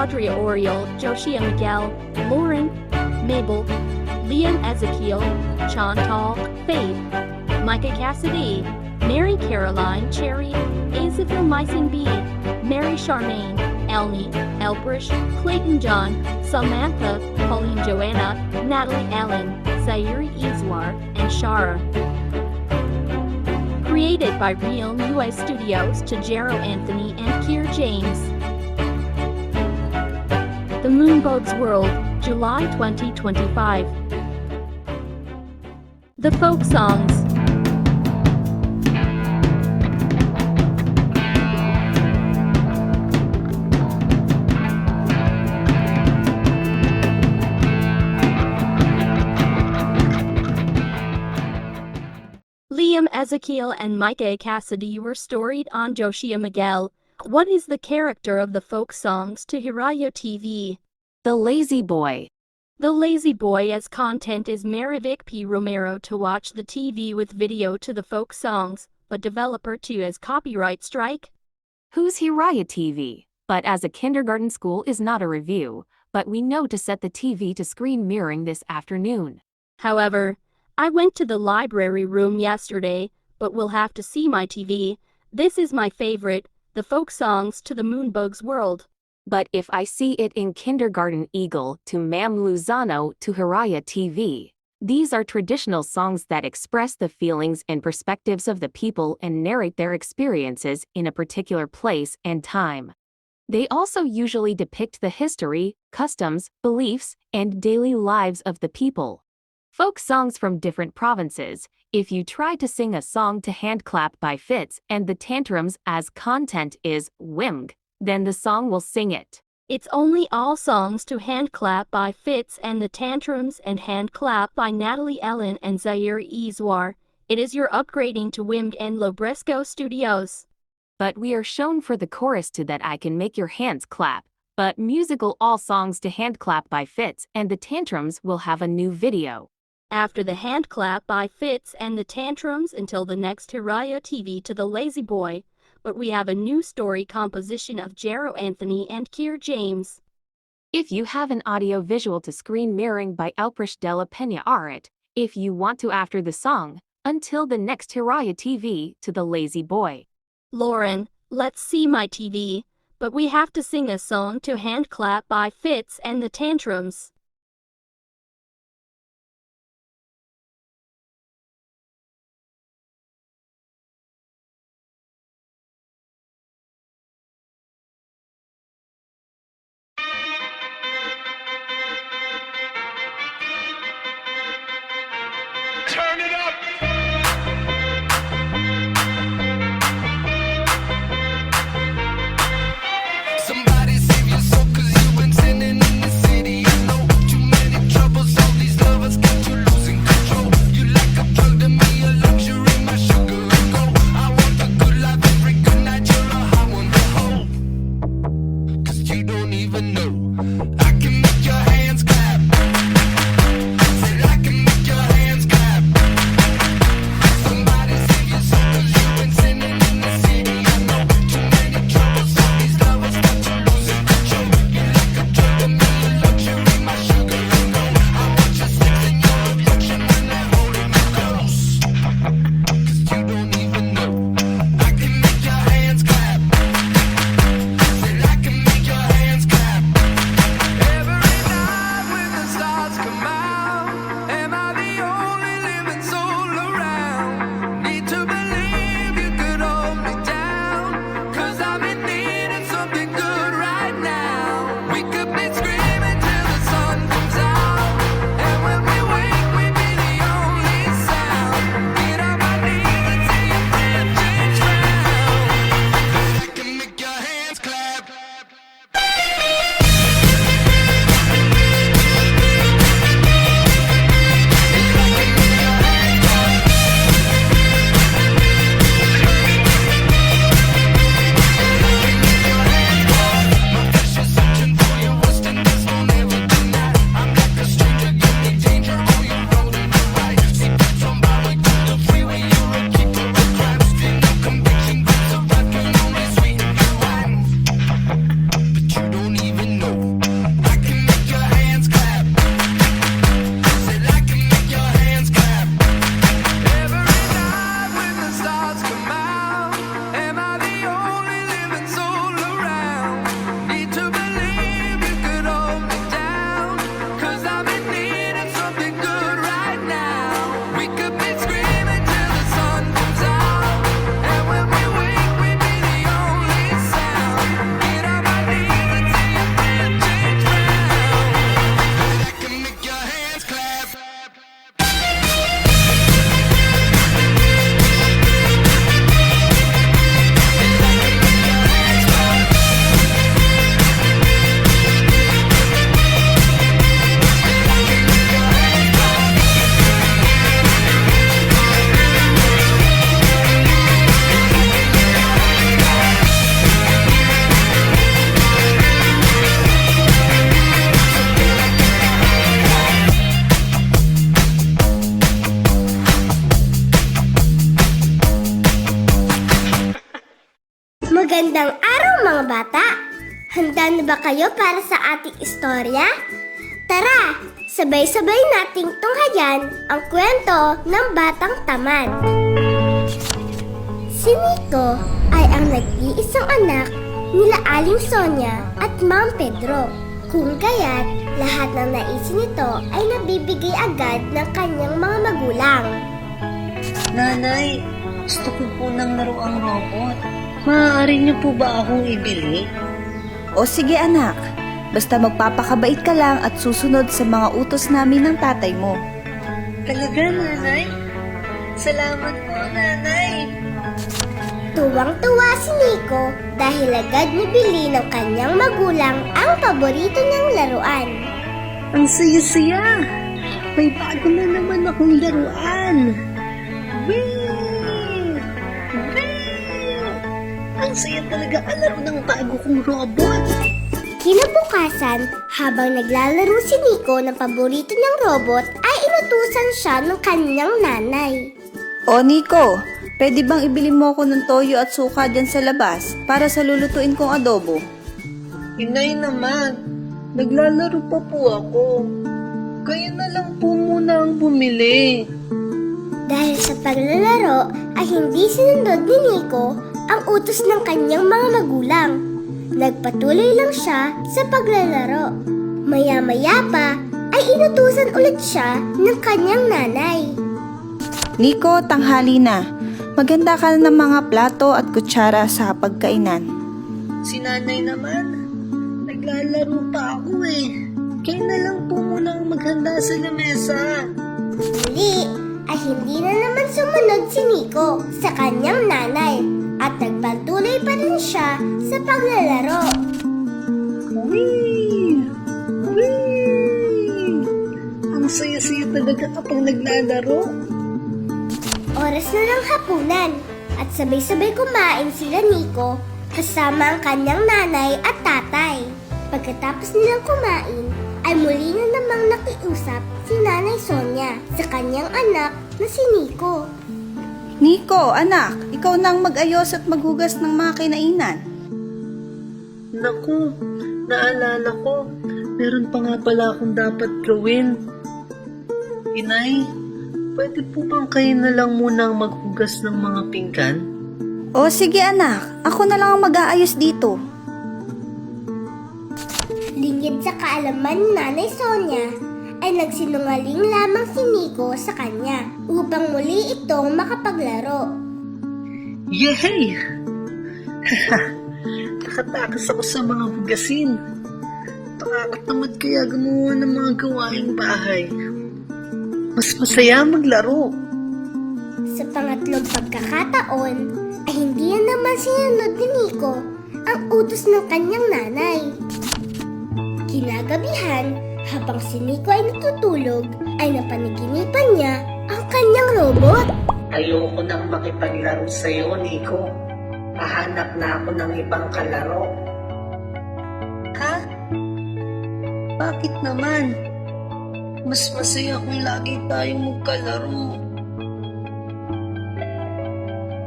Audrey Oriol, Joshua Miguel, Lauren, Mabel, Liam Ezekiel, Chantal, Faith, Micah Cassidy, Mary Caroline Cherry, Azithromycin B, Mary Charmaine, Elnie, Elbrish, Clayton John, Samantha, Pauline Joanna, Natalie Ellen, Zaire Izwar, and Shara. Created by Realm US Studios to Jero Anthony and Keir James. The Moonbugs World, July 2025. The folk songs. Liam Ezekiel and Micah Cassidy were storied on Joshua Miguel. What is the character of the folk songs to Hiraya TV? The Lazy Boy. The Lazy Boy as content is Marivic P. Romero to watch the TV with video to the folk songs, but developer 2 as copyright strike. Who's Hiraya TV? But as a kindergarten school is not a review, but we know to set the TV to screen mirroring this afternoon. However, I went to the library room yesterday, but we'll have to see my TV. This is my favorite, the folk songs to the Moonbugs World. But if I see it in Kindergarten Eagle to Mam Luzano to Hiraya TV, these are traditional songs that express the feelings and perspectives of the people and narrate their experiences in a particular place and time. They also usually depict the history, customs, beliefs, and daily lives of the people. Folk songs from different provinces. If you try to sing a song to Handclap by Fitz and the Tantrums as content is Wimg, then the song will sing it. It's only all songs to Handclap by Fitz and the Tantrums and Handclap by Natalie Ellen and Zaire Izwar. It is your upgrading to Wimg and Lobresco Studios. But we are shown for the chorus to That I Can Make Your Hands Clap, but musical all songs to Handclap by Fitz and the Tantrums will have a new video. After the Handclap by Fitz and the Tantrums until the next Hiraya TV to the Lazy Boy, but we have a new story composition of Jero Anthony and Keir James. If you have an audio visual to screen mirroring by Elprish de la Peña Art, if you want to after the song, until the next Hiraya TV to the Lazy Boy. Lauren, let's see my TV, but we have to sing a song to Handclap by Fitz and the Tantrums. Turn it up! Somebody save your soul, 'cause you've been sinning in the city. I know too many troubles, all these lovers got you losing control. You like a drug to me, a luxury, my sugar and gold. I want the good life every good night, you're a hot one to hold. 'Cause you don't even know I can make your hands clap. Said I can make your hands clap. Somebody save your soul, 'cause you've been sinning in the city. I know too many troubles, all these lovers got you losing control. You like a drug to me, a luxury, my sugar and gold. I want your sex and your affection when they're holding you close. 'Cause you don't even know I can make your hands clap. Said I can make your hands clap. Every Magandang araw mga bata! Handa na ba kayo para sa ating istorya? Tara, sabay-sabay nating tunghayan ang kwento ng Batang Tamad. Si Nico ay ang nag-iisang anak nila Aling Sonia at Mang Pedro. Kung kaya't lahat ng naisin nito ay nabibigay agad ng kanyang mga magulang. Nanay, gusto ko po ng laruang robot. Maaari niyo po ba akong ibili? O sige anak, basta magpapakabait ka lang at susunod sa mga utos namin ng tatay mo. Talaga, nanay? Salamat po, nanay. Tuwang-tuwa si Nico dahil agad nabili ng kanyang magulang ang paborito niyang laruan. Ang saya-saya. May bago na naman akong laruan. Whee! Ang saya talaga kalaro ng bago kong robot. Kinabukasan, habang naglalaro si Nico ng paborito niyang robot, ay inutusan siya ng kanyang nanay. O Nico, pwede bang ibili mo ako ng toyo at suka dyan sa labas para sa lulutuin kong adobo? Inay naman, naglalaro pa po ako. Kayo na lang po muna ang bumili. Dahil sa paglalaro ay hindi sinunod ni Nico ang utos ng kanyang mga magulang. Nagpatuloy lang siya sa paglalaro. Maya-maya pa ay inutusan ulit siya ng kanyang nanay. Nico, tanghali na. Maganda ka ng mga plato at kutsara sa pagkainan. Si nanay naman, naglalaro pa ako eh. Kayo na lang po muna ang maghanda sa lamesa. Muli ay hindi na naman sumunod si Nico sa kanyang nanay at nagpatuloy pa rin siya sa paglalaro. Whee! Whee! Ang saya-saya talaga kapag naglalaro. Oras na ng hapunan at sabay-sabay kumain sila Nico kasama ang kanyang nanay at tatay. Pagkatapos nilang kumain, ay muli na namang nakiusap si Nanay Sonia sa kanyang anak na si Nico. Nico, anak, ikaw nang mag-ayos at maghugas ng mga kinainan. Naku, naalala ko, meron pa nga pala akong dapat gawin. Inay, pwede po bang kayo na lang muna ang maghugas ng mga pinggan? O sige anak, ako na lang ang mag-aayos dito. Lingid sa kaalaman ni Nanay Sonia, ay nagsinungaling lamang si Nico sa kanya upang muli itong makapaglaro. Yay! Nakatakas ako sa mga hugasin. Nakakatamad kaya gumawa ng mga gawaing bahay. Mas masaya maglaro. Sa pangatlong pagkakataon, ay hindi na naman sinunod ni Nico ang utos ng kanyang nanay. Kinagabihan, habang si Nico ay natutulog, ay napanikinipan niya ang kanyang robot. Ayoko nang makipaglaro sa'yo, Nico. Hahanap na ako ng ibang kalaro. Ha? Bakit naman? Mas masaya kung lagi tayong magkalaro.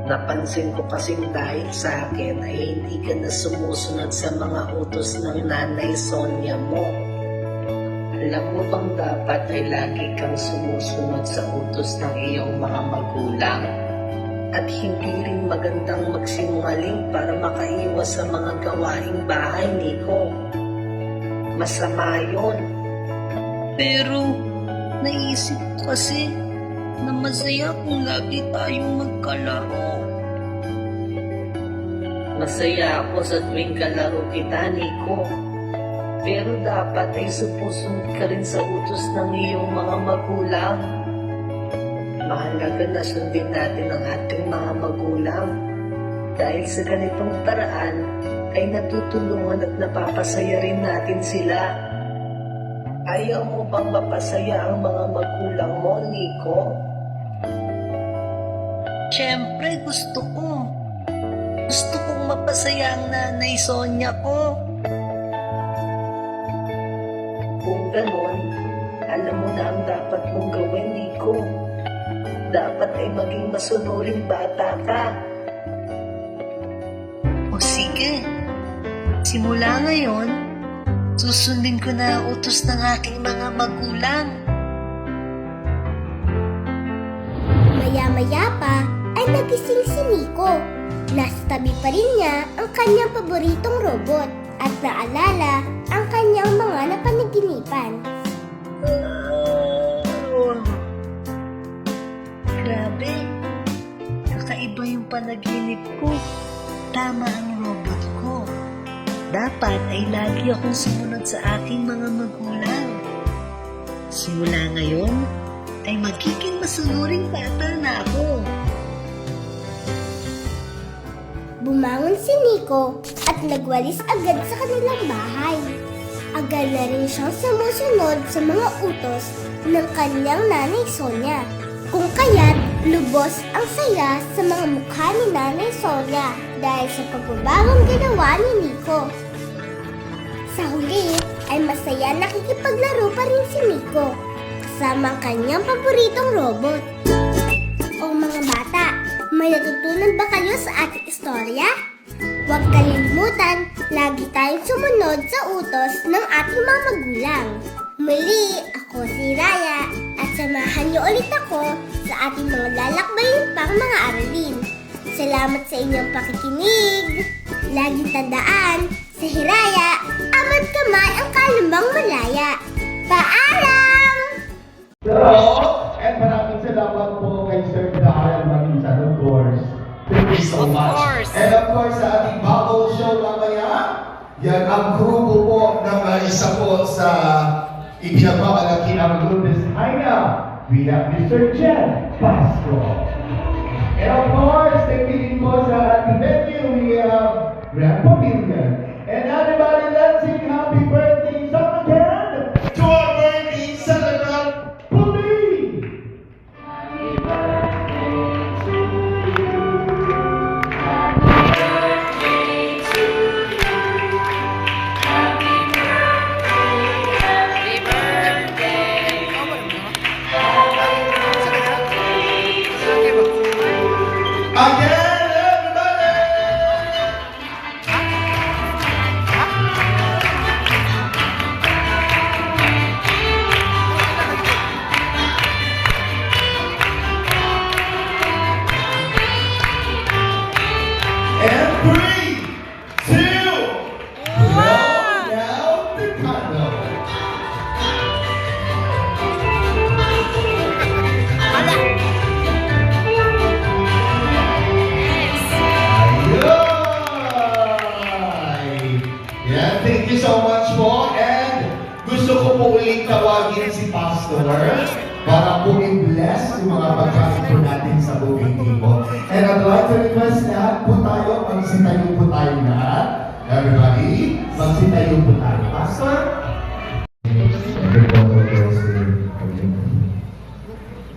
Napansin ko kasing dahil sa akin ay hindi ka na sumusunod sa mga utos ng Nanay Sonia mo. Alam mo bang dapat ay lagi kang sumusunod sa utos ng iyong mga magulang? At hindi rin magandang magsinungaling para makaiwas sa mga gawaing bahay, Nico. Masama yun. Pero, naisip ko kasi na masaya kung lagi tayong magkalaro. Masaya ako sa tuwing kalaro kita, Nico. Pero dapat ay supusunod ka rin sa utos ng iyong mga magulang. Mahalaga na sundin natin ang ating mga magulang. Dahil sa ganitong paraan, ay natutulungan at napapasaya rin natin sila. Ayaw mo bang mapasaya ang mga magulang mo, Nico? Siyempre, gusto ko. Gusto kong mapasaya ang Nanay Sonia ko. Kung ganon, alam mo na ang dapat mong gawin, Nico. Dapat ay maging masunuring bata ka. O sige, Sige. Simula ngayon, susundin ko na ang utos ng aking mga magulang. Maya-maya pa ay nagising si Nico. Nasa tabi pa rin niya ang kanyang paboritong robot at naalala ang kanyang mga napanaginipan. Grabe. Kakaiba yung panaginip ko. Tama ang robot ko. Dapat ay lagi akong sumunod sa aking mga magulang. Simula ngayon, ay magiging masunuring bata na ako. Bumangon si Nico at nagwalis agad sa kanilang bahay. Agad na rin siyang sumusunod sa mga utos ng kanyang nanay Sonia. Kung kaya't lubos ang saya sa mga mukha ni Nanay Sonia dahil sa pagbabagong ginawa ni Nico. Sa huli ay masaya nakikipaglaro pa rin si Nico kasama ang kanyang paboritong robot. O mga bata, may natutunan ba kayo sa ating istorya? Huwag kalimutan, lagi tayong sumunod sa utos ng ating mga magulang. Muli, ako si Raya at samahan niyo ulit ako sa ating mga lalakbayin pang mga aralin. Salamat sa inyong pakikinig. Laging tandaan, sa Hiraya, amat kamay ang kalambang malaya. Paalam! And maraming salamat po kay Sir Darrell Maminsan, of course. Thank you so much. And of course, sa ating bubble show mamaya, yan ang grupo po ng isa po sa ipinagmamalaki ang Lourdes Haina. We have Mr. Jen Pasco. And of course, thank you po sa ating venue. We have Grand Pavilion. And everybody, let's sing happy birthday song again to our birthday celebrant, Pumi! Again, everybody! And 3, 2, blow out the candle. Ayun! Yan, thank you so much po. And gusto ko po ulit tawagin si Pastor para po i-bless yung mga pagkain po natin sa bukid dito. And I'd like to request na po tayo, magsitayo po tayo na. Everybody, magsitayo po tayo. Pastor?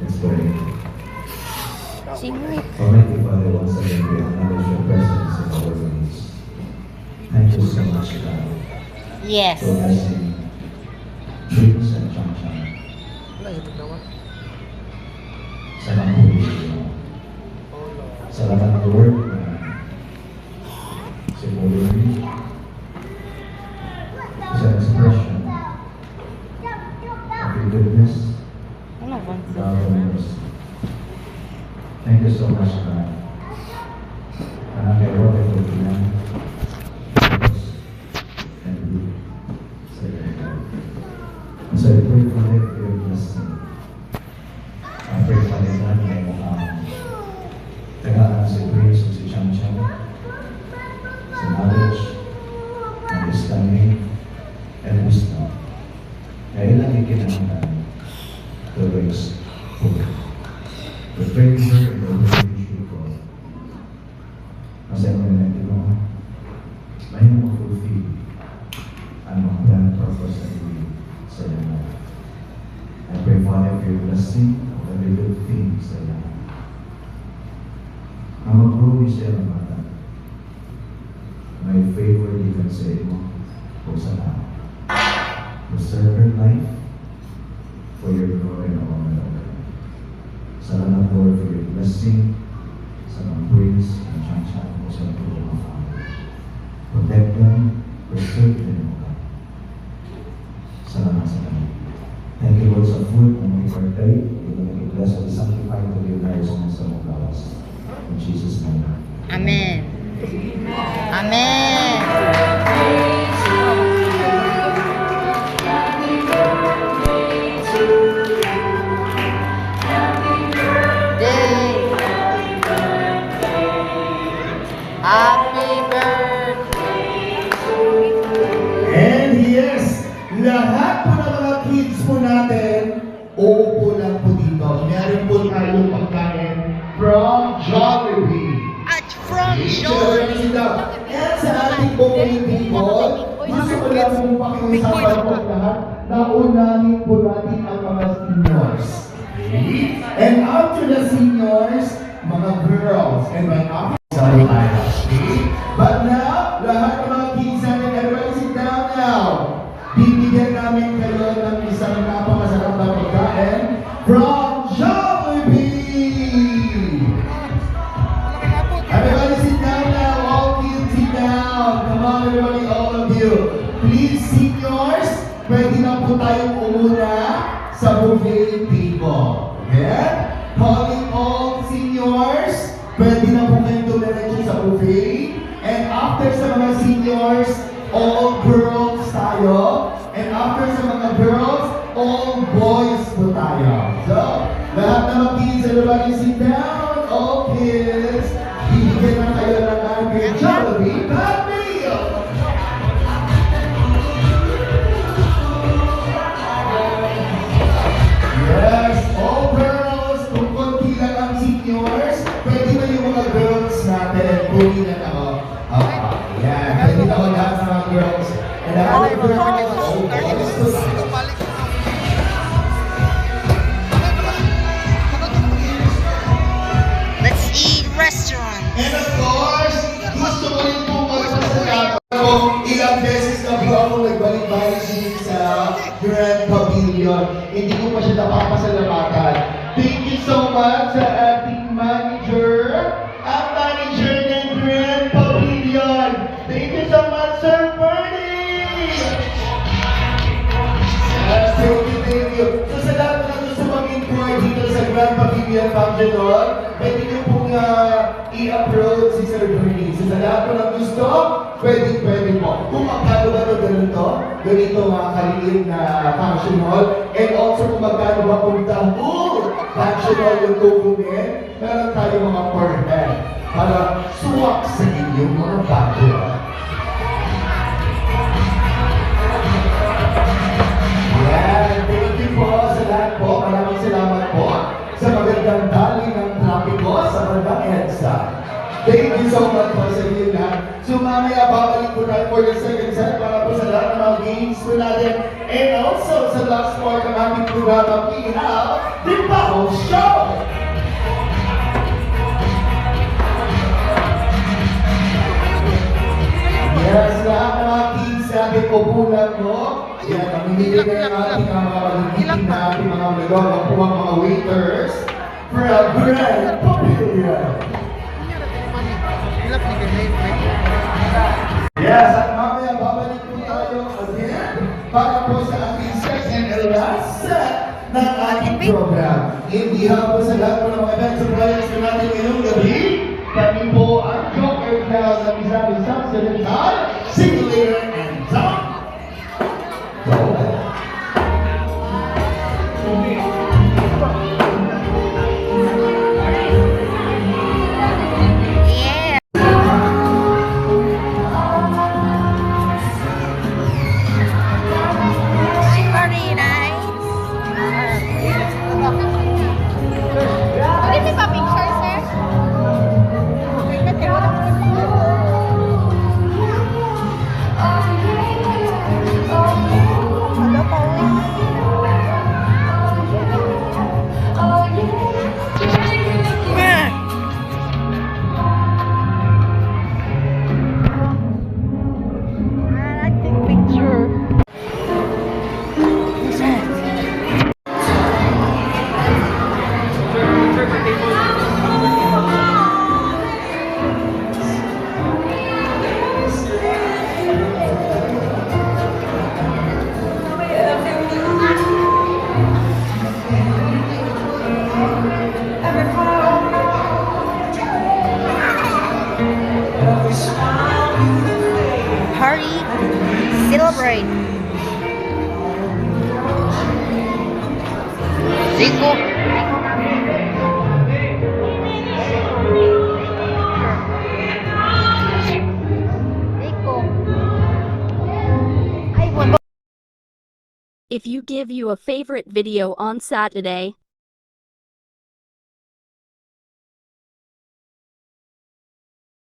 Let's pray. Almighty Father, once again, we acknowledge your presence in our lives. Thank you so much, God. Yes. For blessing dreams and Changchang. Salamat po, Lord. Salamat, Lord, sa Lord, sa expression of your goodness, love, and mercy. Thank you so much, God. And I get what I do now. And we say that. So I pray for your blessing. I pray for the God may tagaan si Grace at si Chang Chang sa knowledge, understanding, and wisdom. Kaya ilang ikinahanglan to raise hope. The favor and the relationship of God. Kasi ang mga ito, may ma-fulfill ang mga plan purpose that we sa iyo. I pray, Father, for your blessing of every good thing sa iyo. Ang mag-grow siya ng bata. May favor given sa iyo o sa lahat. To serve her life for your glory and honor, Lord. Salamat, Lord, for your blessing sa mga praise and changchan mo sa tulong ng Father. protect them, preserve them, O God. Salamat sa kanya. Thank you, Lord, sa food na may birthday. Ito na i-bless at sanctify to your lives and sa mga gawas. In Jesus' name. Amen. Amen. Happy birthday. And yes, lahat po ng mga kids po natin, uupo lang po dito. Meron po tayong pagkain from Jollibee. At from Jollibee. And sa ating buong people, gusto ko lang po pakiusapan po lahat na unahin po natin ang mga seniors. Okay? And after the seniors, mga girls. And my office tayo. Okay? But now, lahat ng mga kids natin, everybody sit down now. Bibigyan namin kayo ng isang napakasarap na pagkain from Jollibee! Everybody sit down now. All kids sit down. Come on, everybody, all of you. Please, seniors, pwede na po tayong umuna sa buffet table. Okay? Calling all seniors, pwede na po kayong dumiretso sa buffet. And after sa mga seniors, all girls tayo. And after sa mga girls, all boys po tayo. So, lahat ng mga kids, everybody sit down. All kids, bibigyan na kayo ng ating Jollibee Bad Meal! Yes, all girls, kung konti lang ang seniors, pwede ba yung mga girls natin, puli na ako. Yeah, pwede na ako lahat sa mga girls. And the other girls, all boys. Let's eat restaurant. And of course, gusto ko rin po magpasalamat ko. Ilang beses na po ako nagbalik-balik sa Grand Pavilion. Hindi ko pa siya napapasalamatan. Thank you so much sa ating manager, ang manager ng Grand Pavilion. Thank you so much, Sir Bernie! Yes, thank you. So sa lahat na gusto mag-inquire dito sa Grand Pavilion Function Hall, pwede niyo pong i-approach si Sir Bernie. So sa lahat po ng gusto, pwede po. Kung magkano ba ito ganito mga kaliit na function hall, and also kung magkano ba punta function hall yung kukunin, meron tayo mga per head para suwak sa inyong mga budget. Yan, thank you po sa lahat po. Maraming salamat po sa magandang dali ng trapiko sa bandang EDSA. Thank you so much po sa inyo lahat. So mamaya babalik po tayo for the second set para po sa lahat ng mga games po natin. And also sa last part ng aming programa, we have the Bubble Show! Yes, lahat ng mga kids natin po bulan mo. Yan, mamimili kayo ng ating mga magigiting na ating mga magagawa po ang mga waiters for a Grand Pavilion. Yes, at mamaya babalik po tayo again para po sa ating second and last set ng ating program. In behalf po sa lahat po ng mga event suppliers na natin ngayong gabi, kami po ang Joker Cloud ng isang Occidental, Simulator and Tom. Very nice. Pwede may pa-picture, sir? Okay, celebrate. Zico. If you give you a favorite video on Saturday,